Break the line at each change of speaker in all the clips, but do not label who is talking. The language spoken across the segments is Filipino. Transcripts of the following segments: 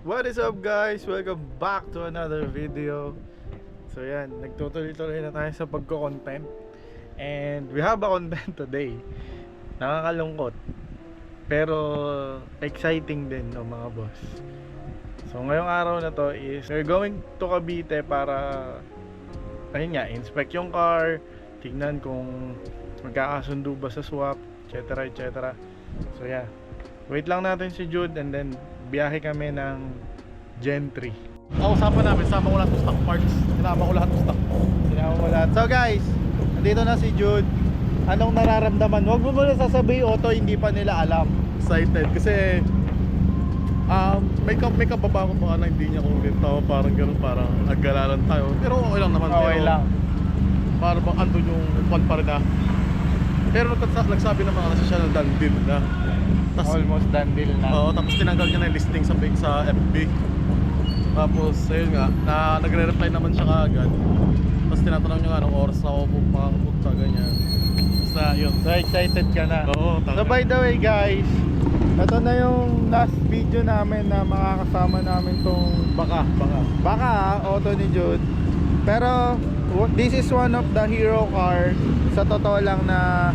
What is up guys? Welcome back to another video. So yan, nagtutuloy-tuloy na tayo sa pagko-content. And we have a content today. Nakakalungkot pero exciting din no, mga boss. So ngayong araw na to is we're going to Cavite para ayun nga, inspect yung car, tignan kung magkakasundo ba sa swap, etc etc. So yeah, wait lang natin si Jude and then biyahe kami ng Gen 3.
Usapan namin, sama ko lahat ng stock parts. Sinama ko lahat ng stock.
Sinama ko lahat. So guys, nandito na si Jude. Anong nararamdaman? Huwag mo muna sasabihin auto, hindi pa nila alam.
Excited kasi may kababa ko baka na hindi niya kulit tao. Parang gano'n, parang naggalalan tayo. Pero okay lang naman.
Okay
pero,
lang.
Para bang andun yung upuan pa rin na. Pero nagsabi naman kasi siya na done deal na.
Almost done deal na.
Oo, tapos tinanggal niya na yung listing sa FB. Tapos ayun nga, nagre-reply naman siya kaagad. Tapos tinatanong niya nga anong oras na ako pupunta, ganyan. Basta yun.
So excited ka na.
Oo,
So by the way guys, ito na yung last video namin na makakasama namin tong baka auto ni Jude. Pero this is one of the hero car sa totoo lang na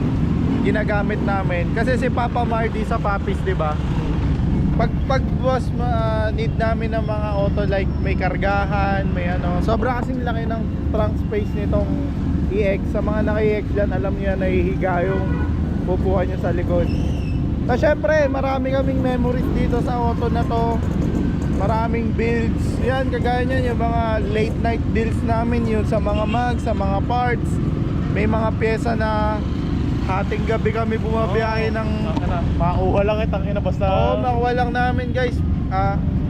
ginagamit namin kasi si Papa Mardy sa Papis, di ba? Pag boss need namin ng mga auto like may kargahan, may ano. Sobra kasing laki ng trunk space nitong EX. Sa mga naka-EX dyan, alam niyo na nahihiga yung pupuhan niya sa likod. Na syempre, marami kaming memories dito sa auto na to. Maraming builds. Yan, kagaya niyan yung mga late night deals namin yun sa mga mags, sa mga parts. May mga pyesa na hating gabi kami bumabiyahe ng
makuha lang itang ina basta.
Oo, makuha lang namin guys.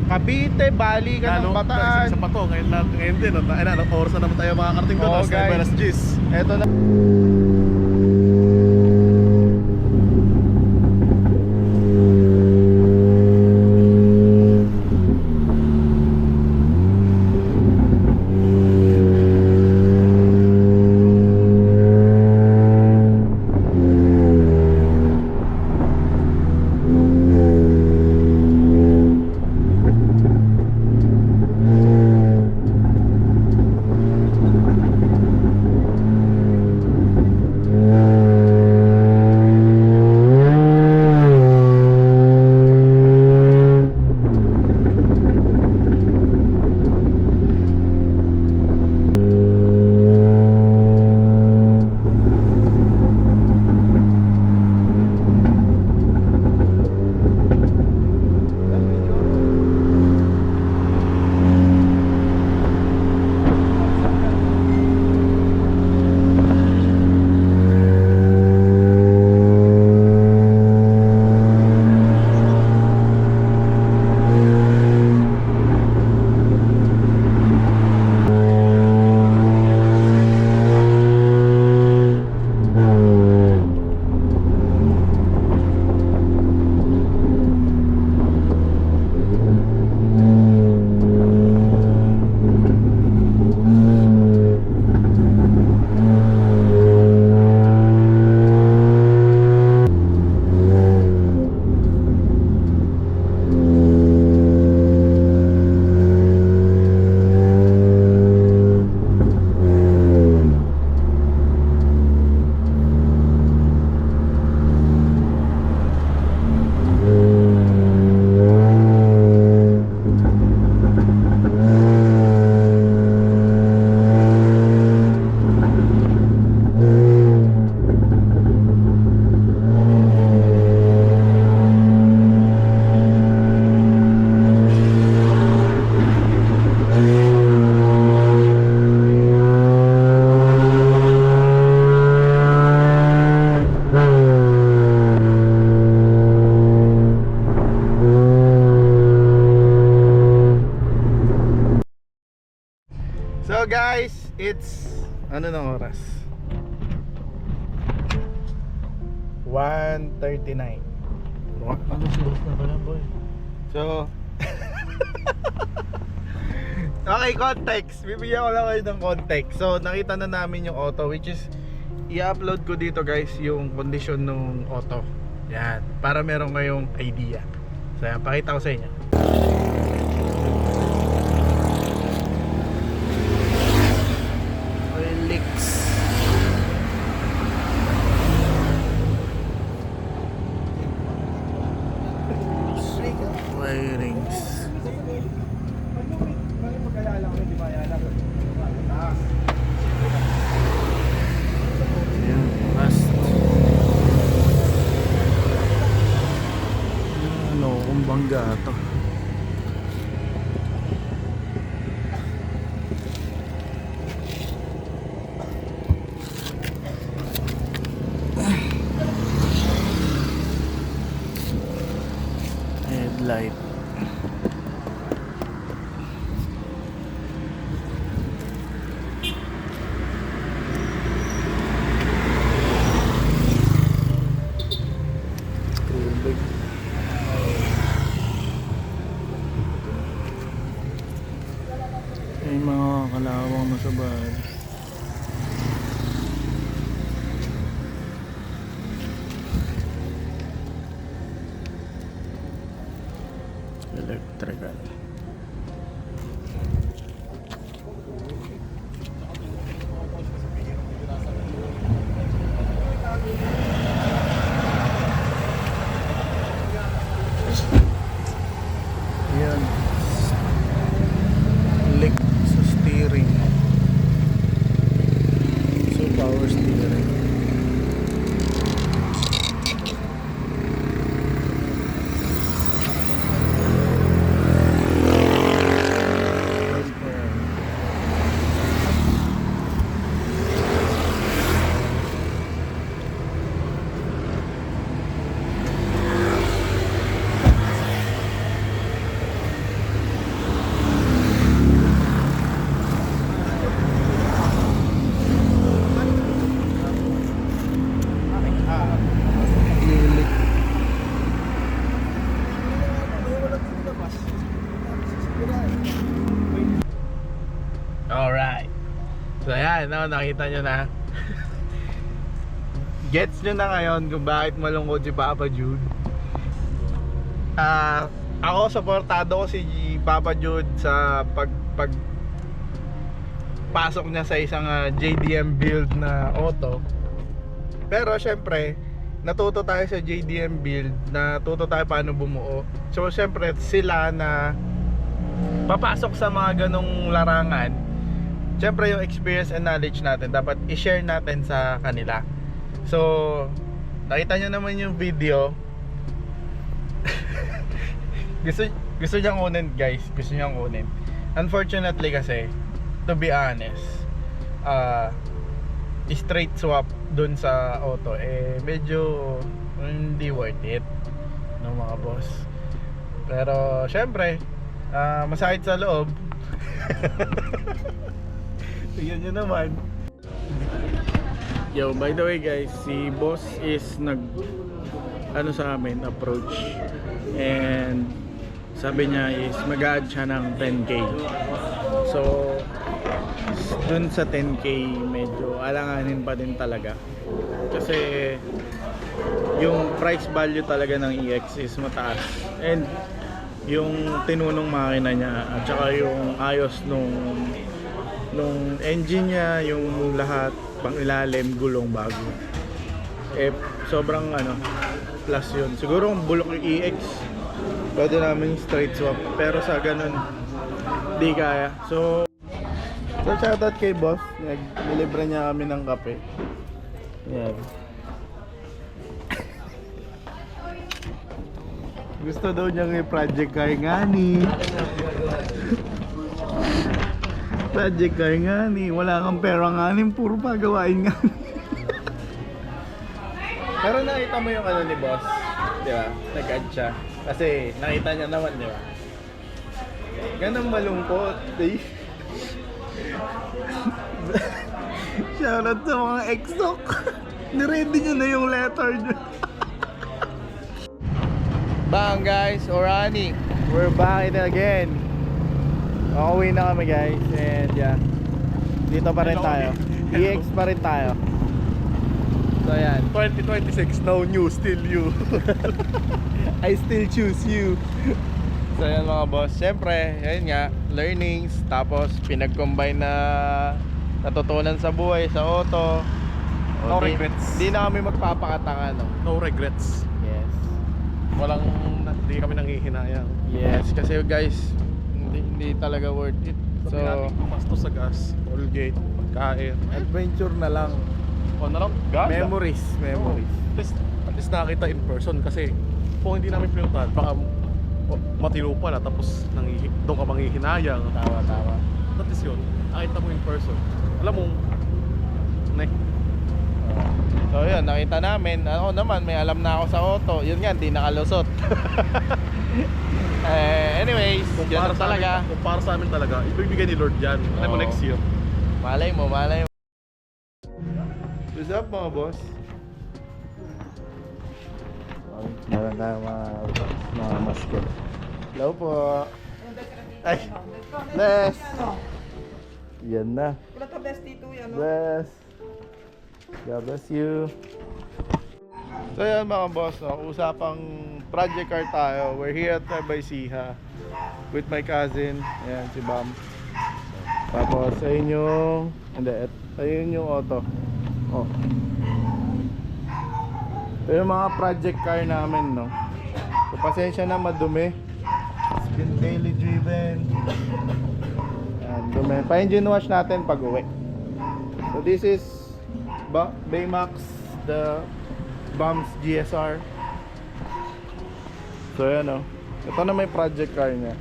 Cavite, Bali ka ng Bataan.
Isa pa to, ngayon din. Anong oras na naman tayo makakarating doon?
Oo,
As
guys.
alas 10.
Eto na. So guys, it's ano ng oras? 1:39.
Ano sulit na ba na, boy?
So okay, context. Bibigyan ko lang kayo ng context. So nakita na namin yung auto, which is i-upload ko dito guys yung condition ng auto. Yan, para meron kayong idea. So yan, pakita ko sa inyo. Bearings. Ayan, rust. Ano, kumbangga to. Headlight. Tubig. May mga kalawang na sa bahay. Electrical. Yan. Leak sa steering. So power steering. Alright. So ayan, no, nakita nyo na. Gets nyo na ngayon kung bakit malungkot si Papa Jude. Ako, supportado ko si Papa Jude sa pasok niya sa isang JDM build na auto. Pero syempre, natuto tayo sa JDM build, natuto tayo paano bumuo. So syempre, sila na papasok sa mga ganong larangan, syempre yung experience and knowledge natin dapat i-share natin sa kanila. So nakita nyo naman yung video. gusto niyang kunin, guys. Gusto niyang kunin. Unfortunately kasi, to be honest, straight swap dun sa auto medyo hindi worth it, no, mga boss. Pero syempre, masakit sa loob. Tingnan nyo naman. Yo, by the way guys, si boss is sa amin, approach. And sabi niya is mag-add siya ng 10k. So dun sa 10k medyo alanganin pa din talaga. Kasi yung price value talaga ng EX is mataas. And yung tinunong makina niya at saka yung ayos nung engine niya, yung lahat, pang ilalim, gulong bago, sobrang plus yun. Siguro kung bulok yung EX pwede namin straight swap, pero sa ganun di kaya. So shoutout kay boss, nilibre niya kami ng kape. Yan. Gusto daw niyang i-project car nga ni. Project car nga ni. Wala kang pera nga ni. Puro pagawain nga ni. Pero nakita mo yung ni boss, di ba? Nag-add siya. Kasi nakita niya naman, di ba? Ganang malungkot. Shoutout sa mga ex-doc. Niready nyo na yung letter nyo. Bang guys, Orani, we're back again. Uuwi na kami guys, and yeah, dito pa rin tayo. EX pa rin tayo. So yan,
2026, no new, still you.
I still choose you. So yan mga boss, syempre, yun nga, learnings, tapos pinag-combine na natutunan sa buhay, sa auto.
No regrets.
Di na kami magpapakatanga, no?
No regrets.
Yes.
Walang hindi kami nanghihinayang.
Yes, kasi guys, hindi talaga worth it.
So, natin pumastos sa gas, Colgate, pagkain.
adventure na lang.
O na lang, gas.
Memories.
At least nakita in person kasi kung hindi namin pinuntahan, baka matilo pala tapos doon ka manghihinayang.
Tama.
At least yun, nakita mo in person. Alam mo,
So yun, nakita namin. Ako naman, may alam na ako sa auto. Yun nga, hindi nakalusot. Anyways, yun na talaga.
Kung para sa amin talaga, ibibigay ni Lord yan. Alam mo,
Oo.
next year.
Malay mo. What's up mga boss? Meron tayo mga masket. Hello po. Ay, bless. Yan na. Bless. God bless you. So yan mga boss, no? Usapang project car tayo. We're here at Nueva Ecija with my cousin. Ayan, si Bam. Tapos ayun yung ayun yung auto. Oh. Ito yung mga project car namin, no? So pasensya na madumi. It's been daily driven. Ayan, dumi. Pa-engine wash natin pag uwi. So this is Baymax, the Bams GSR. So yan, no? Ito na may project car niya.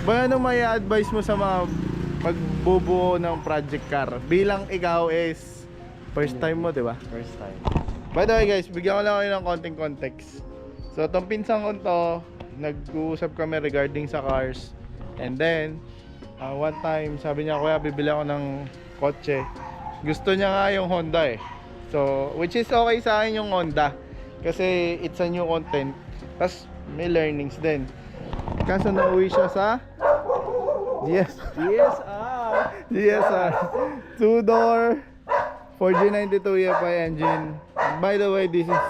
Ba, ano may advice mo sa mga pagbubuo ng project car? Bilang ikaw is first time mo, di ba?
First time.
By the way guys, bigyan ko lang kayo ng konting context. So itong pinsan ko to, nag-uusap kami regarding sa cars. And then, one time, sabi niya, kuya, bibili ako ng kotse. Gusto niya nga yung Honda eh. So, which is okay sa akin yung Honda. Kasi it's a new content. Tapos, may learnings din. Kaso nauwi siya sa GSR 2-door 4G92 EFI engine. By the way, this is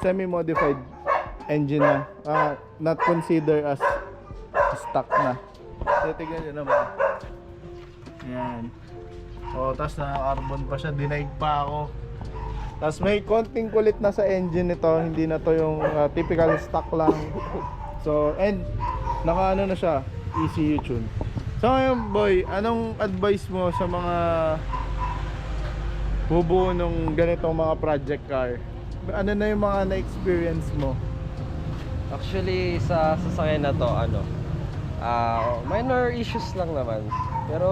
semi-modified engine na. Not considered as stock na. So, tignan nyo naman. Yan. O, tas naka-carbon pa siya. Dinaig pa ako. Tas may konting kulit na sa engine nito. Hindi na to yung typical stock lang. So, and naka-ano na siya, ECU tune. So ngayon boy, anong advice mo sa mga bubuo ng ganitong mga project car? Ano na yung mga na-experience mo?
Actually, sa sasakyan na to, minor issues lang naman. Pero,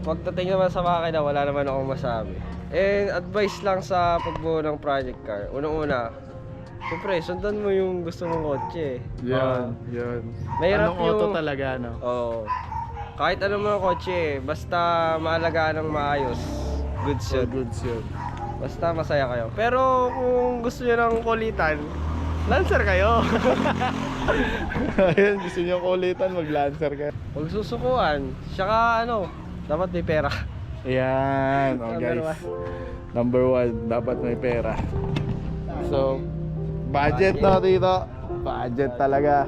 pagdating naman sa makina, wala naman akong masabi. And advice lang sa pagbuo ng project car. Unang-una, siyempre, sundan mo yung gusto mong kotse.
Yun.
Mahirap
Anong auto talaga, no?
Oo. Kahit ano mga kotse, basta maalagaan ng maayos, goods yun.
Goods yun.
Basta masaya kayo. Pero kung gusto nyo ng kulitan, Lancer kayo.
Ayun, gusto nyo kulitan, mag-Lancer kayo.
Huwag susukuan. Tsaka dapat may pera.
Yan, guys. Number 1, dapat may pera. So, budget na dito. Budget talaga.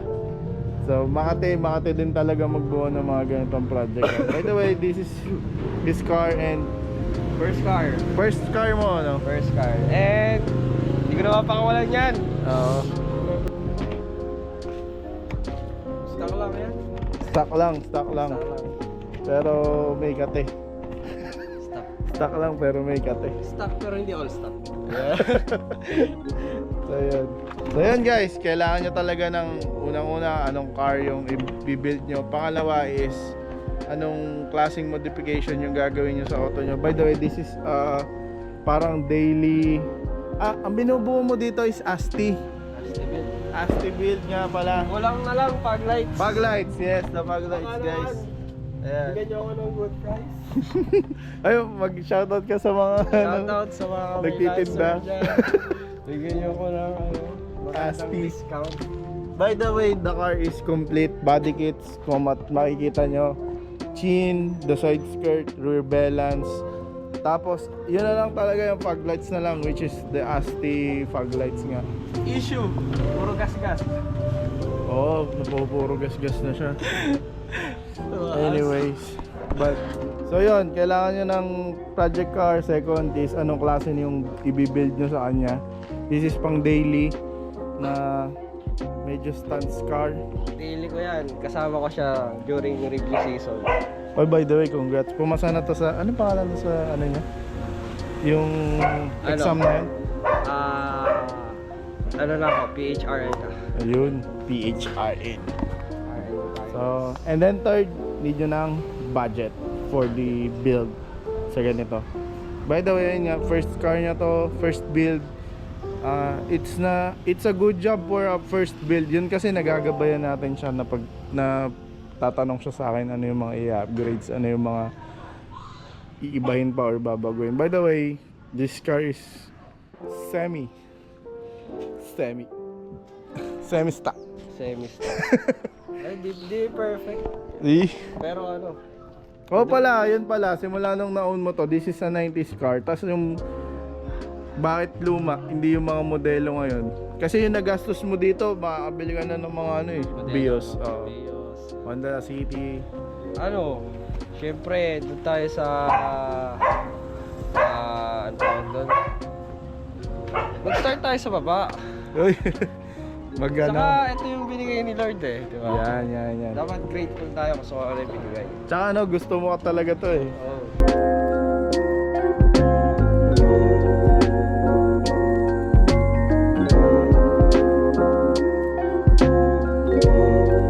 So, Makati din talaga magbuo ng mga ganitong project. By the way, this car and
First car.
first car mo, no?
First car. And hindi ko na mapakawalan yan.
Oo.
Stock lang yan.
Stock lang. Pero may kate.
Stock.
Stock lang pero may kate.
Stock pero hindi all stock.
So yun guys, kailangan nyo talaga ng unang-una anong car yung i-build nyo. Pangalawa is anong klaseng modification yung gagawin nyo sa auto nyo. By the way, this is parang daily. Ang binubuo mo dito is ASTI. ASTI build nga pala.
Kulang na lang fog lights.
Fog lights, yes, the fog lights guys. Ayan.
Bigyan nyo ako ng good price.
Ayun, mag-shoutout ka sa mga
Shoutout sa mga may
nagtitinda.
Lancer dyan. Bigyan nyo ako ng magandang
ASTI.
discount.
By the way, the car is complete. Body kits, kung makikita nyo. Chin, the side skirt, rear balance. Tapos, yun na lang talaga yung fog lights na lang, which is the ASTI fog lights nga.
Issue. Puro gas-gas.
Oo, puro gas-gas na siya. Anyways, so yun, kailangan nyo ng project car. Second is anong klase yung i-build nyo sa kanya. This is pang daily na Medyo stunts car.
Pili ko yan. Kasama ko siya during review season.
Oh, by the way, congrats. Pumasa na to sa, anong pangalan to sa ano niya? Yung exam na yun?
Ano na ako, PHRN na.
Ayun, PHRN. So, and then third, need nyo ng budget for the build sa ganito. By the way, yun nga, first car niya to, first build. It's a good job for a first build. Yun kasi nagagabayan natin siya na pag na tatanong siya sa akin ano yung mga i-upgrades, ano yung mga iibahin pa or babaguhin. By the way, this car is semi stock.
Semi-stock. Ay, di perfect. Pero ano,
Oh pala, yun pala, simula nung na-own mo to, this is a 90s car. Tapos yung bakit luma, hindi yung mga modelo ngayon. Kasi yung nagastos mo dito, makakabili ka na ng mga ano eh, Vios. Oh.
Vios.
Honda City.
Ano, syempre, doon tayo sa ano tawag doon? Mag-start tayo sa baba.
Uy, magana.
Saka ito yung binigay ni Lord eh, di ba?
Yan.
Dapat grateful tayo kung ano yung binigay.
Tsaka ano, gusto mo talaga to eh.
Oh.